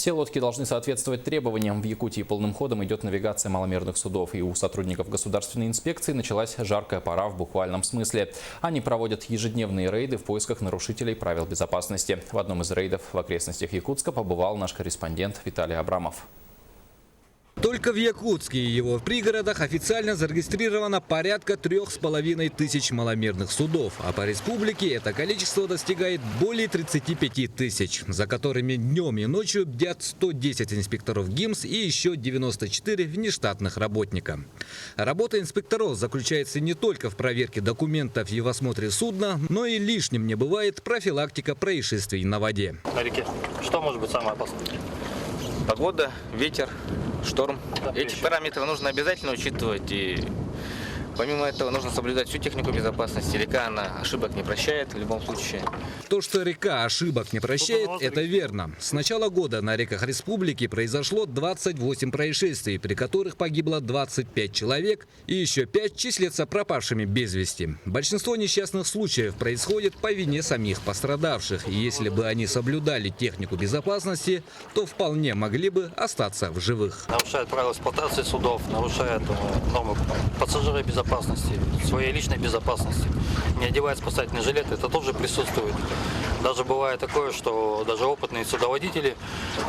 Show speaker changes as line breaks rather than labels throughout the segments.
Все лодки должны соответствовать требованиям. В Якутии полным ходом идет навигация маломерных судов. И у сотрудников государственной инспекции началась жаркая пора в буквальном смысле. Они проводят ежедневные рейды в поисках нарушителей правил безопасности. В одном из рейдов в окрестностях Якутска побывал наш корреспондент Виталий Абрамов.
Только в Якутске и его пригородах официально зарегистрировано порядка 3500 маломерных судов, а по республике это количество достигает более 35 тысяч, за которыми днем и ночью бдят 110 инспекторов ГИМС и еще 94 внештатных работника. Работа инспекторов заключается не только в проверке документов и в осмотре судна, но и лишним не бывает профилактика происшествий на воде.
На реке что может быть самое опасное?
Погода, ветер, шторм. Эти параметры нужно обязательно учитывать. И помимо этого нужно соблюдать всю технику безопасности. Река, она ошибок не прощает в любом случае.
То, что река ошибок не прощает, это верно. С начала года на реках республики произошло 28 происшествий, при которых погибло 25 человек и еще 5 числятся пропавшими без вести. Большинство несчастных случаев происходит по вине самих пострадавших. И если бы они соблюдали технику безопасности, то вполне могли бы остаться в живых.
Нарушает правила эксплуатации судов, нарушает нормы пассажирской безопасности, своей личной безопасности. Не одевает спасательный жилет, это тоже присутствует. Даже бывает такое, что даже опытные судоводители,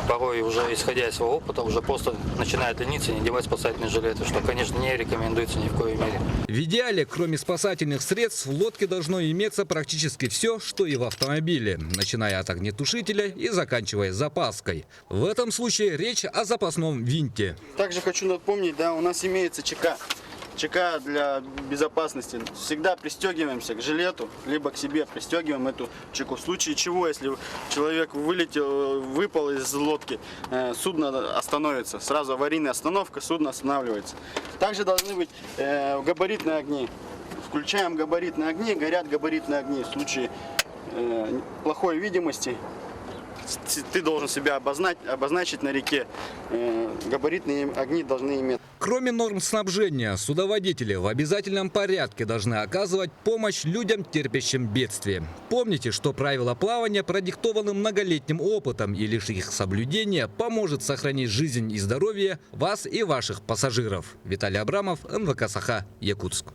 порой уже исходя из своего опыта, уже просто начинают лениться и не одевать спасательные жилеты, что, конечно, не рекомендуется ни в коей мере.
В идеале, кроме спасательных средств, в лодке должно иметься практически все, что и в автомобиле, начиная от огнетушителя и заканчивая запаской. В этом случае речь о запасном винте.
Также хочу напомнить, у нас имеется ЧК. ЧК для безопасности. Всегда пристегиваемся к жилету, либо к себе пристегиваем эту чеку. В случае чего, если человек выпал из лодки, судно остановится. Сразу аварийная остановка, судно останавливается. Также должны быть габаритные огни. Включаем габаритные огни, горят габаритные огни. В случае плохой видимости ты должен себя обозначить на реке. Габаритные огни должны иметь.
Кроме норм снабжения, судоводители в обязательном порядке должны оказывать помощь людям, терпящим бедствие. Помните, что правила плавания продиктованы многолетним опытом, и лишь их соблюдение поможет сохранить жизнь и здоровье вас и ваших пассажиров. Виталий Абрамов, НВК Саха, Якутск.